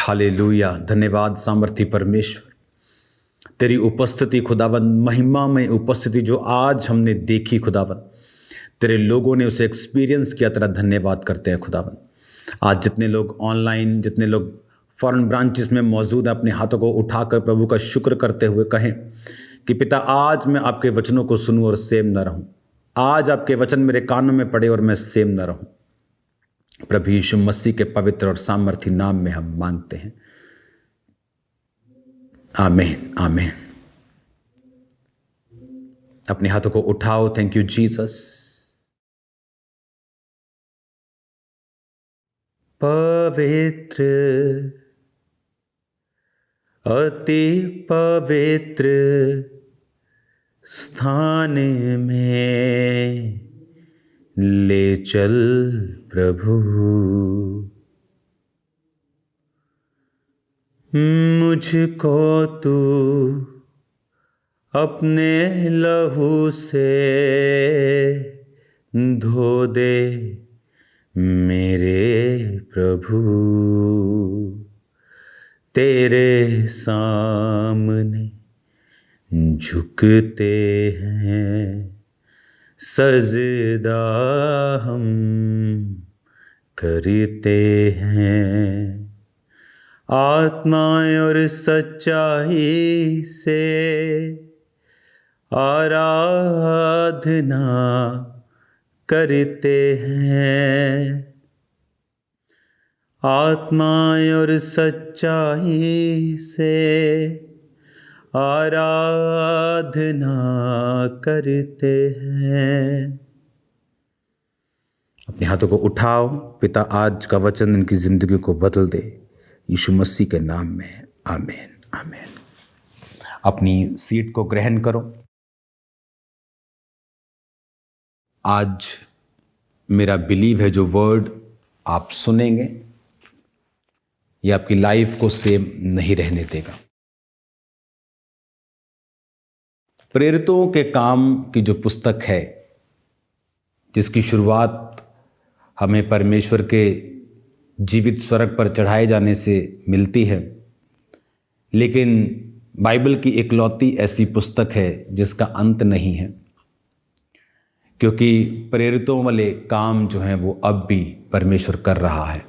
Hallelujah. धन्यवाद सामर्थी परमेश्वर, तेरी उपस्थिति खुदावंद, महिमा में उपस्थिति जो आज हमने देखी खुदावंद, तेरे लोगों ने उसे एक्सपीरियंस किया, तेरा धन्यवाद करते हैं खुदावंद। आज जितने लोग ऑनलाइन, जितने लोग फॉरेन ब्रांचेस में मौजूद हैं, अपने हाथों को उठाकर प्रभु का शुक्र करते हुए कहें कि पिता, आज मैं आपके वचनों को सुनूं और सेम न रहूं। आज आपके वचन मेरे कानों में पड़े और मैं सेम न रहूं। प्रभु यीशु मसीह के पवित्र और सामर्थी नाम में हम मांगते हैं, आमीन आमीन। अपने हाथों को उठाओ। Thank you Jesus. पवित्र, अति पवित्र स्थान में ले चल प्रभु, मुझको तू अपने लहू से धो दे मेरे प्रभु। तेरे सामने झुकते हैं, सजदा हम करते हैं। आत्मा और सच्चाई से आराधना करते हैं। आत्मा और सच्चाई से आराधना करते हैं। अपने हाथों को उठाओ। पिता, आज का वचन इनकी जिंदगी को बदल दे, यीशु मसीह के नाम में, आमीन आमीन। अपनी सीट को ग्रहण करो। आज मेरा बिलीव है जो वर्ड आप सुनेंगे ये आपकी लाइफ को सेम नहीं रहने देगा। प्रेरितों के काम की जो पुस्तक है, जिसकी शुरुआत हमें परमेश्वर के जीवित स्वर्ग पर चढ़ाए जाने से मिलती है, लेकिन बाइबल की इकलौती ऐसी पुस्तक है जिसका अंत नहीं है, क्योंकि प्रेरितों वाले काम जो हैं वो अब भी परमेश्वर कर रहा है।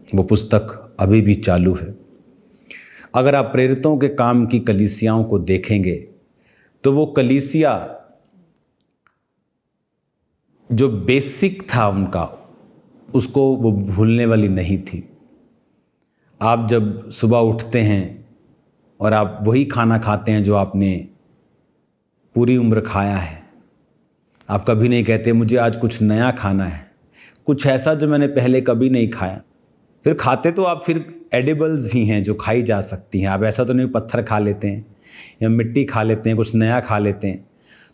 वो पुस्तक अभी भी चालू है। अगर आप प्रेरितों के काम की कलीसियाओं को देखेंगे तो वो कलीसिया जो बेसिक था उनका, उसको वो भूलने वाली नहीं थी। आप जब सुबह उठते हैं और आप वही खाना खाते हैं जो आपने पूरी उम्र खाया है, आप कभी नहीं कहते मुझे आज कुछ नया खाना है, कुछ ऐसा जो मैंने पहले कभी नहीं खाया। फिर खाते तो आप फिर एडिबल्स ही हैं जो खाई जा सकती हैं। आप ऐसा तो नहीं पत्थर खा लेते हैं या मिट्टी खा लेते हैं, कुछ नया खा लेते हैं।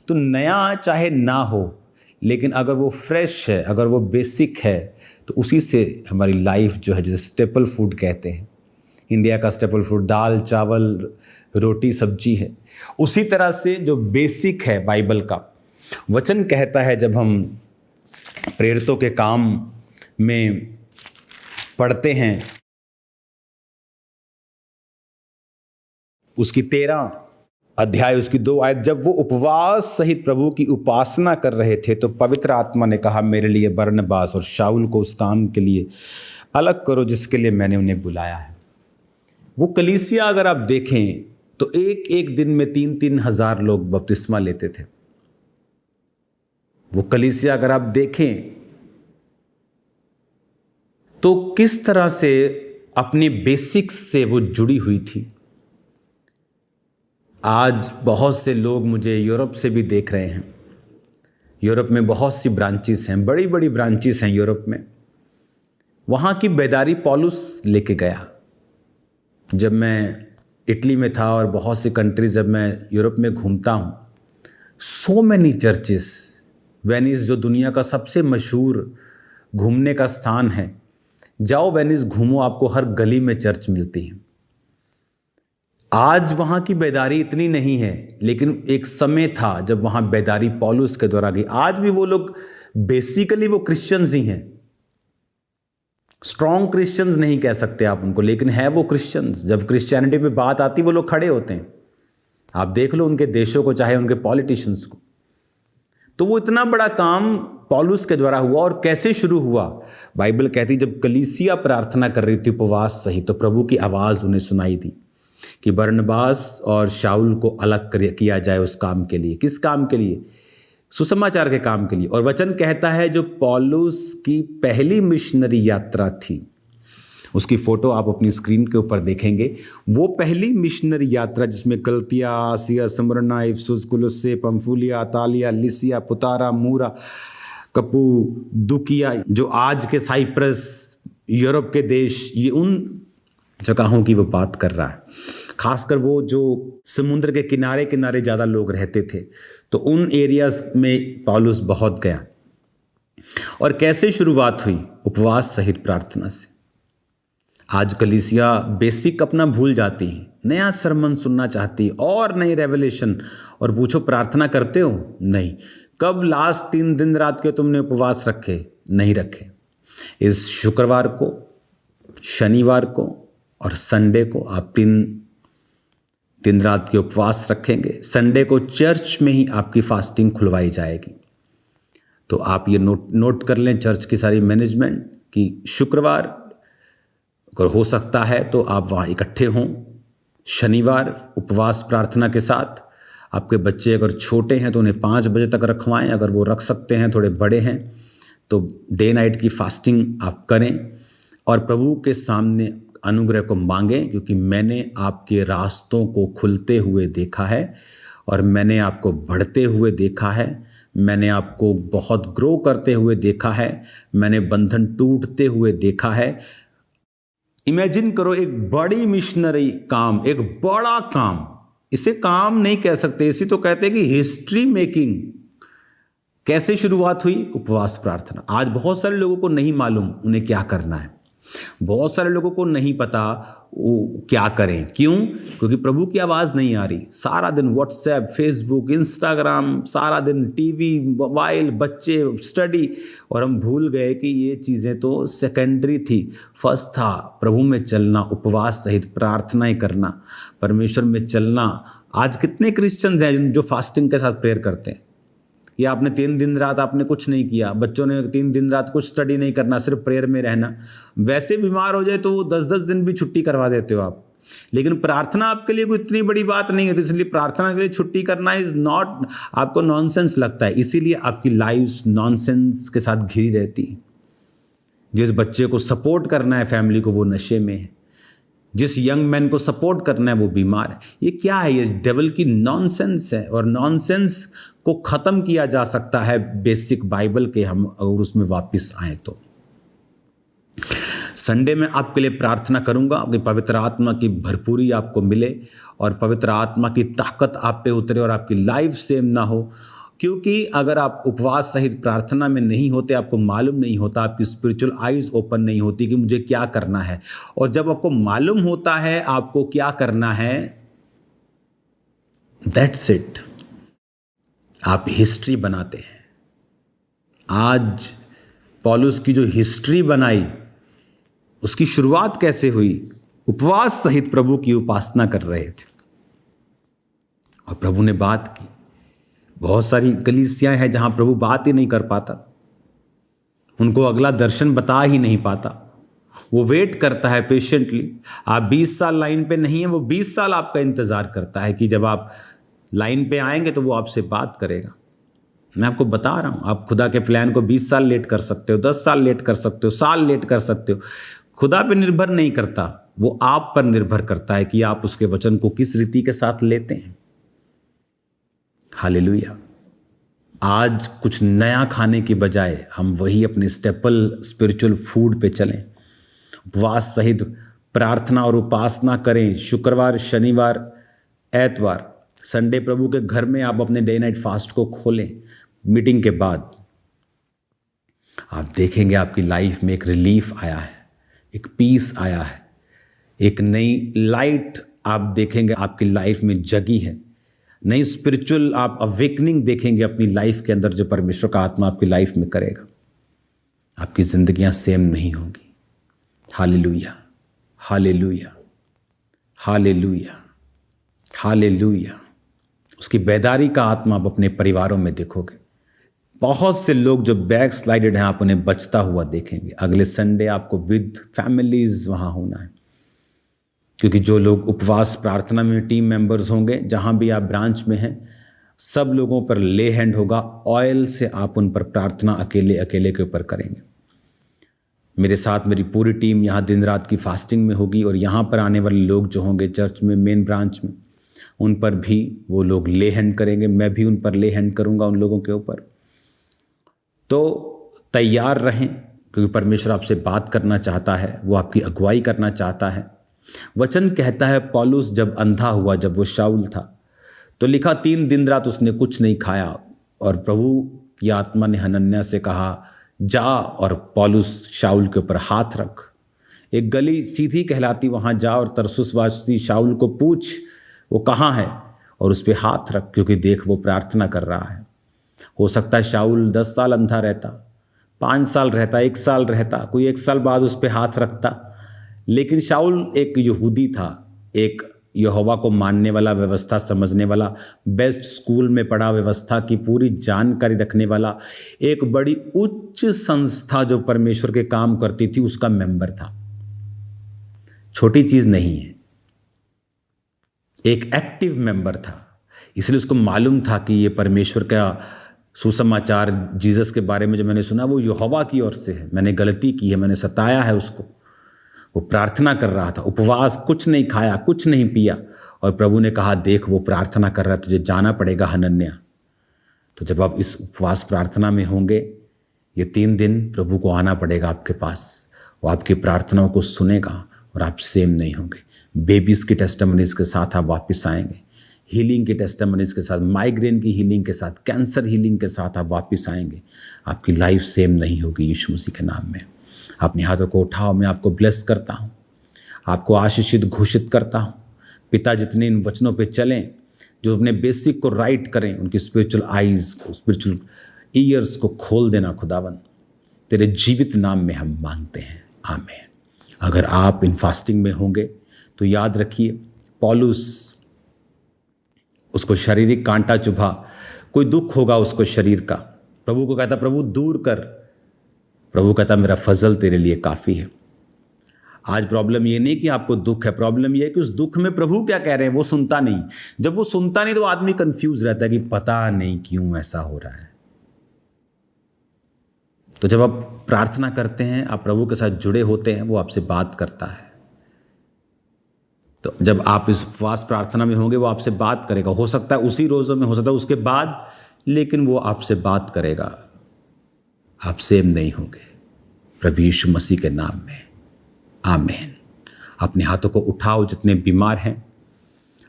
तो नया चाहे ना हो, लेकिन अगर वो फ्रेश है, अगर वो बेसिक है, तो उसी से हमारी लाइफ जो है, जैसे स्टेपल फूड कहते हैं, इंडिया का स्टेपल फूड दाल चावल रोटी सब्जी है, उसी तरह से जो बेसिक है बाइबल का वचन कहता है, जब हम प्रेरितों के काम में पढ़ते हैं, उसकी 13 अध्याय, उसकी 2 आयत, जब वो उपवास सहित प्रभु की उपासना कर रहे थे तो पवित्र आत्मा ने कहा, मेरे लिए बरनबास और शाऊल को उस काम के लिए अलग करो जिसके लिए मैंने उन्हें बुलाया है। वो कलीसिया अगर आप देखें तो एक एक दिन में 3-3 हजार लोग बपतिस्मा लेते थे। वो कलीसिया अगर आप देखें तो किस तरह से अपनी बेसिक्स से वो जुड़ी हुई थी। आज बहुत से लोग मुझे यूरोप से भी देख रहे हैं। यूरोप में बहुत सी ब्रांचेस हैं, बड़ी बड़ी ब्रांचेस हैं यूरोप में। वहाँ की बेदारी पौलुस लेके गया। जब मैं इटली में था और बहुत सी कंट्रीज जब मैं यूरोप में घूमता हूँ, सो मैनी चर्चेस, वेनिस जो दुनिया का सबसे मशहूर घूमने का स्थान है, जाओ वेनिस घूमो, आपको हर गली में चर्च मिलती है। आज वहाँ की बेदारी इतनी नहीं है, लेकिन एक समय था जब वहाँ बेदारी पौलुस के द्वारा गई। आज भी वो लोग बेसिकली वो क्रिश्चियंस ही हैं। स्ट्रॉन्ग क्रिश्चियंस नहीं कह सकते आप उनको, लेकिन है वो क्रिश्चियंस। जब क्रिश्चियनिटी पे बात आती वो लोग खड़े होते हैं। आप देख लो उनके देशों को, चाहे उनके पॉलिटिशियंस को। तो वो इतना बड़ा काम पौलुस के द्वारा हुआ। और कैसे शुरू हुआ? बाइबल कहती जब कलीसिया प्रार्थना कर रही थी उपवास सहित, तो प्रभु की आवाज़ उन्हें सुनाई दी कि बरनबास और शाऊल को अलग किया जाए उस काम के लिए। किस काम के लिए? सुसमाचार के काम के लिए। और वचन कहता है जो पौलुस की पहली मिशनरी यात्रा थी, उसकी फ़ोटो आप अपनी स्क्रीन के ऊपर देखेंगे। वो पहली मिशनरी यात्रा जिसमें गलतिया, आसिया, स्मुरना, इफसुस, कुलुस्से, पंफूलिया, अतालिया, लिसिया, पुतारा, मूरा, कप्पदूकिया, जो आज के साइप्रस, यूरोप के देश, ये उन जगहों की वो बात कर रहा है। खासकर वो जो समुद्र के किनारे किनारे ज़्यादा लोग रहते थे, तो उन एरियाज में पौलुस बहुत गया। और कैसे शुरुआत हुई? उपवास सहित प्रार्थना से। आज कलीसिया बेसिक अपना भूल जाती है, नया सरमन सुनना चाहती है और नई रेवलेशन। और पूछो प्रार्थना करते हो? नहीं। कब लास्ट 3 दिन रात के तुमने उपवास रखे? नहीं रखे। इस शुक्रवार को, शनिवार को और संडे को आप 3 रात के उपवास रखेंगे। संडे को चर्च में ही आपकी फास्टिंग खुलवाई जाएगी। तो आप ये नोट कर लें चर्च की सारी मैनेजमेंट कि शुक्रवार अगर हो सकता है तो आप वहाँ इकट्ठे हों। शनिवार उपवास प्रार्थना के साथ। आपके बच्चे अगर छोटे हैं तो उन्हें 5 बजे तक रखवाएं, अगर वो रख सकते हैं, थोड़े बड़े हैं तो डे नाइट की फास्टिंग आप करें और प्रभु के सामने अनुग्रह को मांगें, क्योंकि मैंने आपके रास्तों को खुलते हुए देखा है और मैंने आपको बढ़ते हुए देखा है, मैंने आपको बहुत ग्रो करते हुए देखा है, मैंने बंधन टूटते हुए देखा है। इमेजिन करो एक बड़ी मिशनरी काम, एक बड़ा काम, इसे काम नहीं कह सकते, इसी तो कहते हैं कि हिस्ट्री मेकिंग। कैसे शुरुआत हुई? उपवास प्रार्थना। आज बहुत सारे लोगों को नहीं मालूम उन्हें क्या करना है, बहुत सारे लोगों को नहीं पता वो क्या करें। क्यों? क्योंकि प्रभु की आवाज़ नहीं आ रही। सारा दिन व्हाट्सएप, फेसबुक, इंस्टाग्राम, सारा दिन टीवी, मोबाइल, बच्चे, स्टडी, और हम भूल गए कि ये चीज़ें तो सेकेंडरी थी। फर्स्ट था प्रभु में चलना, उपवास सहित प्रार्थनाएं करना, परमेश्वर में चलना। आज कितने क्रिश्चियंस हैं जो फास्टिंग के साथ प्रेयर करते हैं? या आपने 3 दिन रात आपने कुछ नहीं किया, बच्चों ने 3 दिन रात कुछ स्टडी नहीं करना, सिर्फ प्रेयर में रहना। वैसे बीमार हो जाए तो वो 10-10 दिन भी छुट्टी करवा देते हो आप। लेकिन प्रार्थना आपके लिए कोई इतनी बड़ी बात नहीं है, तो इसलिए प्रार्थना के लिए छुट्टी करना इज नॉट, आपको नॉनसेंस लगता है, इसीलिए आपकी लाइफ नॉनसेंस के साथ घिरी रहती है। जिस बच्चे को सपोर्ट करना है फैमिली को, वो नशे में है। जिस यंग मैन को सपोर्ट करना है वो बीमार है। ये क्या है? ये डेविल की नॉनसेंस है। और नॉनसेंस को ख़त्म किया जा सकता है बेसिक बाइबल के, हम अगर उसमें वापस आए तो। संडे में आपके लिए प्रार्थना करूंगा, आपकी पवित्र आत्मा की भरपूरी आपको मिले और पवित्र आत्मा की ताकत आप पे उतरे और आपकी लाइफ सेम ना हो। क्योंकि अगर आप उपवास सहित प्रार्थना में नहीं होते, आपको मालूम नहीं होता, आपकी स्पिरिचुअल आइज ओपन नहीं होती कि मुझे क्या करना है। और जब आपको मालूम होता है आपको क्या करना है, दैट्स इट, आप हिस्ट्री बनाते हैं। आज पौलुस की जो हिस्ट्री बनाई, उसकी शुरुआत कैसे हुई? उपवास सहित प्रभु की उपासना कर रहे थे और प्रभु ने बात की। बहुत सारी कलीसियां हैं जहां प्रभु बात ही नहीं कर पाता, उनको अगला दर्शन बता ही नहीं पाता। वो वेट करता है पेशेंटली। आप 20 साल लाइन पे नहीं है, वो 20 साल आपका इंतजार करता है कि जब आप लाइन पे आएंगे तो वो आपसे बात करेगा। मैं आपको बता रहा हूं, आप खुदा के प्लान को 20 साल लेट कर सकते हो, 10 साल लेट कर सकते हो, साल लेट कर सकते हो। खुदा पे निर्भर नहीं करता, वो आप पर निर्भर करता है कि आप उसके वचन को किस रीति के साथ लेते हैं। हालेलुया। आज कुछ नया खाने की बजाय हम वही अपने स्टेपल स्पिरिचुअल फूड पे चलें। उपवास सहित प्रार्थना और उपासना करें। शुक्रवार, शनिवार, एतवार, संडे प्रभु के घर में आप अपने डे नाइट फास्ट को खोलें। मीटिंग के बाद आप देखेंगे आपकी लाइफ में एक रिलीफ आया है, एक पीस आया है, एक नई लाइट आप देखेंगे आपकी लाइफ में जगी है। नई स्पिरिचुअल आप अवेकनिंग देखेंगे अपनी लाइफ के अंदर, जो परमेश्वर का आत्मा आपकी लाइफ में करेगा। आपकी जिंदगियां सेम नहीं होगी। Hallelujah, hallelujah, hallelujah, hallelujah. उसकी बेदारी का आत्मा आप अपने परिवारों में देखोगे। बहुत से लोग जो बैक स्लाइडेड हैं, आप उन्हें बचता हुआ देखेंगे। अगले संडे आपको विद फैमिलीज वहाँ होना है, क्योंकि जो लोग उपवास प्रार्थना में टीम मेंबर्स होंगे, जहाँ भी आप ब्रांच में हैं, सब लोगों पर ले हैंड होगा। ऑयल से आप उन पर प्रार्थना अकेले अकेले के ऊपर करेंगे। मेरे साथ मेरी पूरी टीम यहाँ दिन रात की फास्टिंग में होगी, और यहाँ पर आने वाले लोग जो होंगे चर्च में, मेन ब्रांच में, उन पर भी वो लोग ले हैंड करेंगे। मैं भी उन पर ले हैंड करूँगा, उन लोगों के ऊपर। तो तैयार रहें, क्योंकि परमेश्वर आपसे बात करना चाहता है, वो आपकी अगुवाई करना चाहता है। वचन कहता है पौलुस जब अंधा हुआ, जब वो शाऊल था, तो लिखा 3 दिन रात उसने कुछ नहीं खाया, और प्रभु की आत्मा ने हनन्याह से कहा जा और पौलुस शाऊल के ऊपर हाथ रख। एक गली सीधी कहलाती, वहाँ जा और तरसुसवासी शाऊल को पूछ वो कहाँ है, और उस पर हाथ रख, क्योंकि देख वो प्रार्थना कर रहा है। हो सकता है शाऊल 10 साल अंधा रहता, 5 साल रहता, 1 साल रहता, कोई 1 साल बाद उस पर हाथ रखता। लेकिन शाऊल एक यहूदी था, एक यहोवा को मानने वाला, व्यवस्था समझने वाला, बेस्ट स्कूल में पढ़ा, व्यवस्था की पूरी जानकारी रखने वाला, एक बड़ी उच्च संस्था जो परमेश्वर के काम करती थी उसका मेंबर था। छोटी चीज नहीं है, एक एक्टिव मेंबर था। इसलिए उसको मालूम था कि ये परमेश्वर का सुसमाचार जीसस के बारे में जो मैंने सुना वो यहोवा की ओर से है। मैंने गलती की है, मैंने सताया है उसको। वो प्रार्थना कर रहा था, उपवास, कुछ नहीं खाया, कुछ नहीं पिया, और प्रभु ने कहा देख वो प्रार्थना कर रहा है, तुझे जाना पड़ेगा हनन्याह। तो जब आप इस उपवास प्रार्थना में होंगे, ये 3 दिन प्रभु को आना पड़ेगा आपके पास। वो आपकी प्रार्थनाओं को सुनेगा और आप सेम नहीं होंगे। बेबीज़ की टेस्टिमनीज के साथ आप वापस आएंगे, हीलिंग की टेस्टिमनीज के साथ, माइग्रेन की हीलिंग के साथ, कैंसर हीलिंग के साथ आप वापस आएंगे। आपकी लाइफ सेम नहीं होगी यीशु मसीह के नाम में। अपने हाथों को उठाओ, मैं आपको ब्लेस करता हूँ, आपको आशीषित घोषित करता हूँ। पिता जितने इन वचनों पे चलें, जो अपने बेसिक को राइट करें, उनकी स्पिरिचुअल आइज़ को, स्पिरिचुअल ईयर्स को खोल देना खुदावन, तेरे जीवित नाम में हम मांगते हैं, आमीन। अगर आप इन फास्टिंग में होंगे तो याद रखिए, पौलुस, उसको शारीरिक कांटा चुभा, कोई दुख होगा उसको शरीर का, प्रभु को कहता प्रभु दूर कर, प्रभु कहता मेरा फजल तेरे लिए काफ़ी है। आज प्रॉब्लम ये नहीं कि आपको दुख है, प्रॉब्लम ये है कि उस दुख में प्रभु क्या कह रहे हैं वो सुनता नहीं। जब वो सुनता नहीं तो आदमी कंफ्यूज रहता है कि पता नहीं क्यों ऐसा हो रहा है। तो जब आप प्रार्थना करते हैं, आप प्रभु के साथ जुड़े होते हैं, वो आपसे बात करता है। तो जब आप इस उपवास प्रार्थना में होंगे, वो आपसे बात करेगा। हो सकता है उसी रोज़ों में, हो सकता है उसके बाद, लेकिन वो आपसे बात करेगा। आप सेम नहीं होंगे, प्रभु यीशु मसीह के नाम में, आमीन। अपने हाथों को उठाओ जितने बीमार हैं।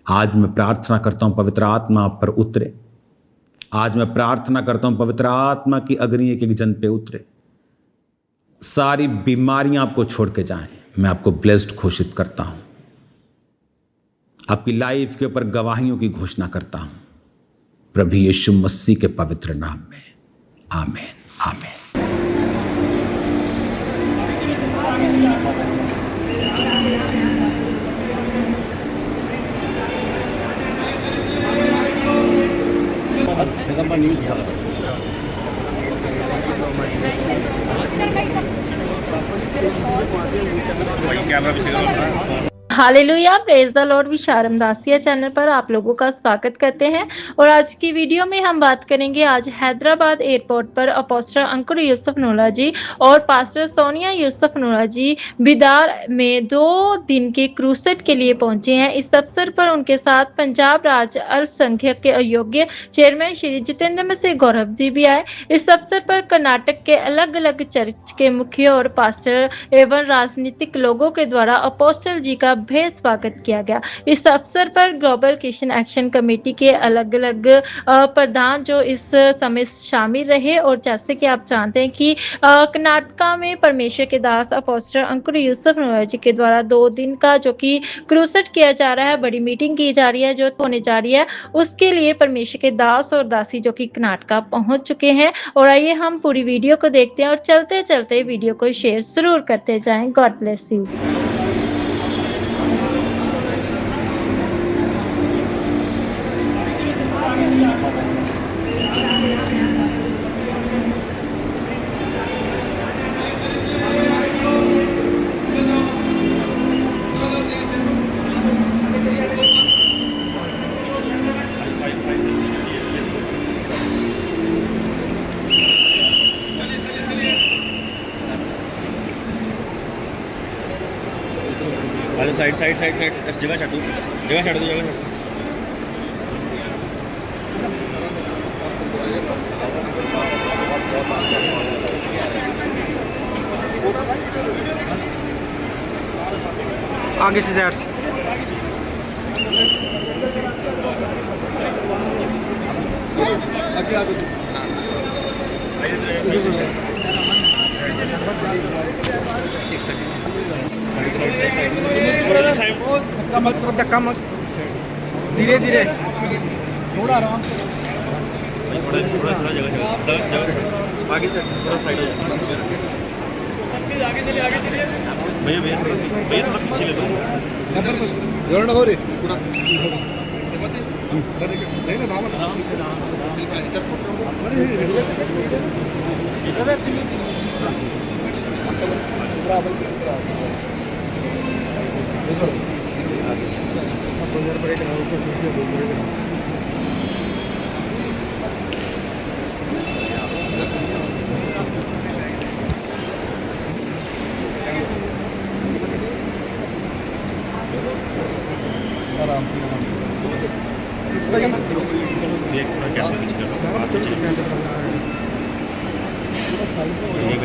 आज मैं प्रार्थना करता हूँ पवित्र आत्मा आप पर उतरे। आज मैं प्रार्थना करता हूँ पवित्र आत्मा की अग्नि एक एक जन पे उतरे, सारी बीमारियां आपको छोड़ के जाएं। मैं आपको ब्लेस्ड घोषित करता हूँ, आपकी लाइफ के ऊपर गवाहियों की घोषणा करता हूँ, प्रभु यीशु मसीह के पवित्र नाम में, amen, amen. Hallelujah, praise the lord. विशारम दासिया चैनल पर आप लोगों का स्वागत करते हैं। और आज की वीडियो में हम बात करेंगे, आज हैदराबाद एयरपोर्ट पर अपोस्टल अंकुर यूसुफ नूला जी और पास्टर सोनिया यूसुफ नूला जी बिदार में 2 दिन के क्रूसेड के लिए पहुंचे हैं। इस अवसर पर उनके साथ पंजाब राज्य अल्पसंख्यक के अयोग्य चेयरमैन श्री जितेंद्र मसीह गौरव जी भी आए। इस अवसर पर कर्नाटक के अलग अलग चर्च के मुखिया और पास्टर एवं राजनीतिक लोगों के द्वारा अपोस्टल जी का भव्य स्वागत किया गया। इस अवसर पर ग्लोबल किचन एक्शन कमेटी के अलग-अलग प्रधान जो इस समय शामिल रहे और जैसे कि आप जानते हैं कि कर्नाटका में परमेश्वर के दास अपोस्टल अंकुर यूसुफ नोला जी के द्वारा 2 दिन का जो कि क्रूसेड किया जा रहा है, बड़ी मीटिंग की जा रही है जो होने जा रही है, उसके लिए परमेश्वर के दास और दासी जो कि कर्नाटका पहुंच चुके हैं। और आइए हम पूरी वीडियो को देखते हैं और चलते-चलते वीडियो को शेयर ज़रूर करते जाएं। God bless you. Side side side side जगह छाड़ दो जगह छाड़ दो जगह आगे से साइड से धक्का मत धीरे धीरे थोड़ा आराम से थोड़ा थोड़ा थोड़ा जगह आगे से थोड़ा साइड हो जाए आगे चलिए भैया भैया भैया थोड़ा पीछे ले लो जोड़ना हो रे पूरा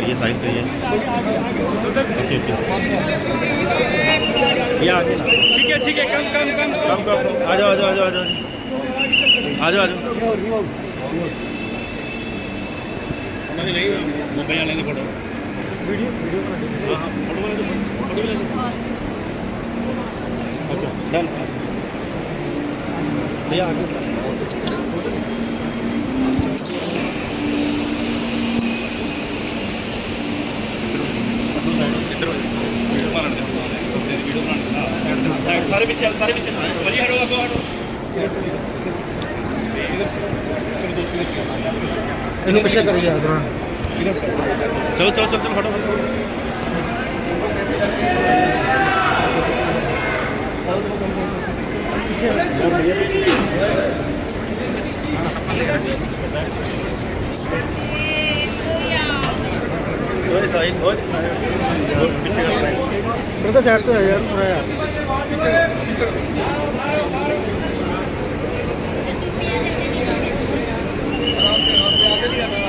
ये साइड करिए ठीक है कम आ जाओ नहीं मोबाइल वाले ने photo video photo okay done भैया आगे सारे पीछे बलिए हटो हटो इन्हें पीछे करिए चलो हटो पीछे साइड तो है यार पूरा यार पीछे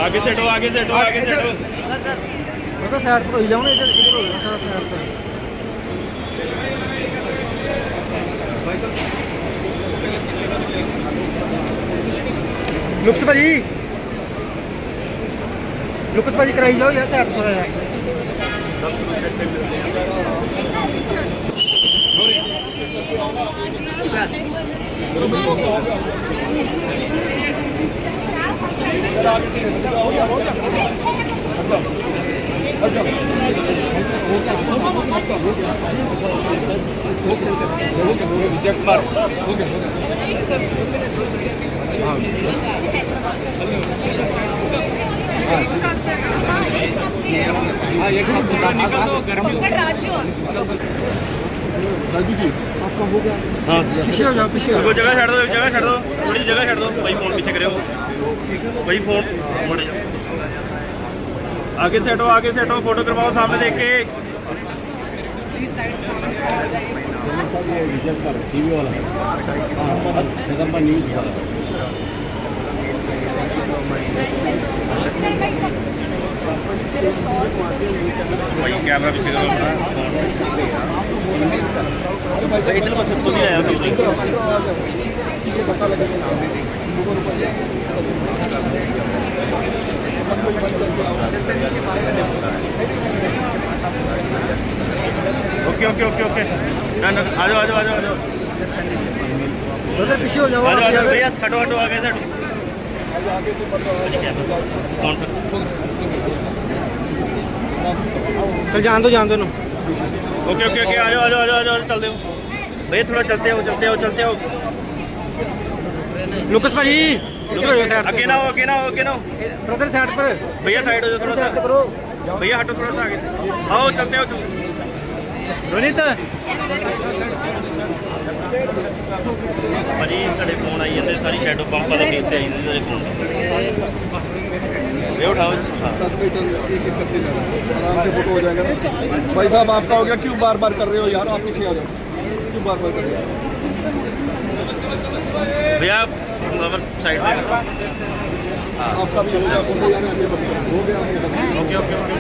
आगे से हटो सर साइड पर हो जाओ ना इधर हो जाओ साइड पर लुक्स भाजी कराई जाओ यार साइड पर यार राजू जी आपका हो गया। हाँ पीछे हो जाओ पीछे जगह छाड़ दो थोड़ी जगह छाड़ दो भाई फोन पीछे करे हो भाई फोन बढ़ जाओ आगे से हटो फोटो करवाओ सामने देख के टीवी वाला न्यूज भाई कैमरा पीछे करो भाई इधर बस तो नहीं आया सब okay okay okay okay done done आ जाओ आ जाओ आ जाओ आ जाओ पीछे हो जाओ आ जाओ आ जाओ भैया हटो हटो आगे से हटो आगे से कौन सा चल जान दो ना ओके ओके ओके आ जाओ आ जाओ आ जाओ आ जाओ चल दो भैया थोड़ा चलते हो लुकस भाजी आगे ना हो ब्रदर साइड पर भैया साइड हो जाओ थोड़ा सा करो भैया हटो थोड़ा सा आगे आओ चलते हो रोनित भाजी ਤੁਹਾਡੇ ਫੋਨ ਆਈ ਜਾਂਦੇ ਸਾਰੀ ਸ਼ੈਡੋ ਪੰਪਾਂ ਦਾ ਫੇਸ ਤੇ ਆਈ ਜਾਂਦੇ ਤੁਹਾਡੇ ਫੋਨ ये उठाओ आराम से फोटो हो जाएगा ना भाई साहब आपका हो गया क्यों बार बार कर रहे हो यार आप पीछे आ जाओ क्यों बार बार कर रहे हो भैया साइड में आपका भी हो गया फोटो यार ऐसे मत करो हो गया ओके ओके ओके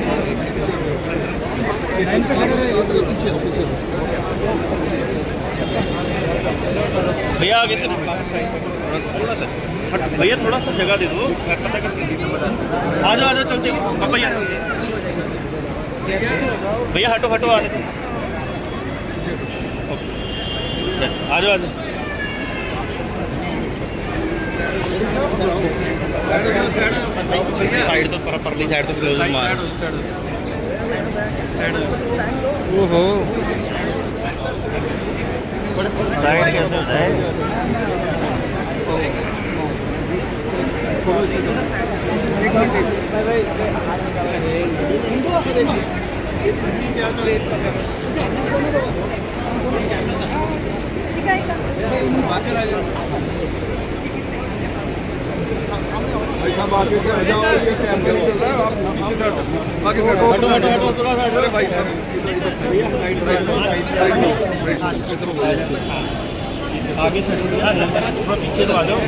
पीछे पीछे भैया आगे से थोड़ा सा भैया थोड़ा सा जगह दे दो पता कैसे आ जाओ चलते हो भैया भैया हटो हटो आने दो ओके आ जाओ साइड तो परली साइड तो क्लोज मार ओहो साइड कैसे होता है भाई साहब आगे से आ जाओ ये कैमरा नहीं चल रहा है आप पीछे से हटो आगे से हटो हटो थोड़ा सा हटो भाई साहब आगे से थोड़ा पीछे तो आ जाओ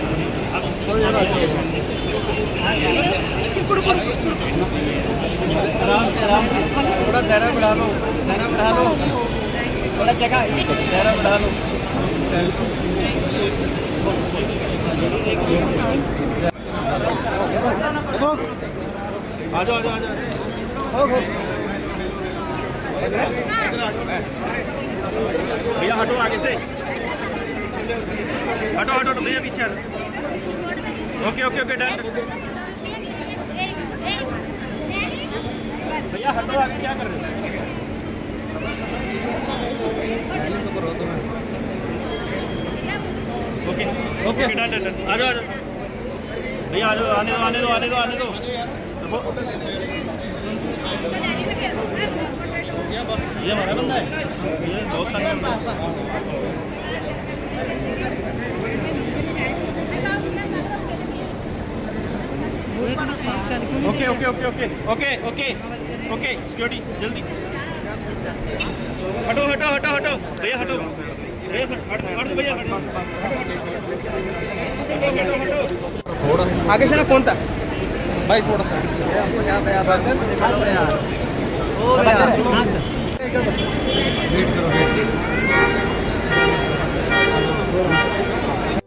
आराम से थोड़ा दायरा बढ़ा लो थोड़ा जगह दायरा बढ़ा लो आ जाओ भैया हटो आगे से हटो भैया पीछे ओके डन भैया हटो आगे क्या कर रहे हो ओके डन आ जाओ भैया आ जाओ आने दो ये हमारा बंदा है ये बहुत सारा ओके सिक्योरिटी जल्दी हटो भैया हटो भैया हटो आगे से ना फोन था भाई थोड़ा सा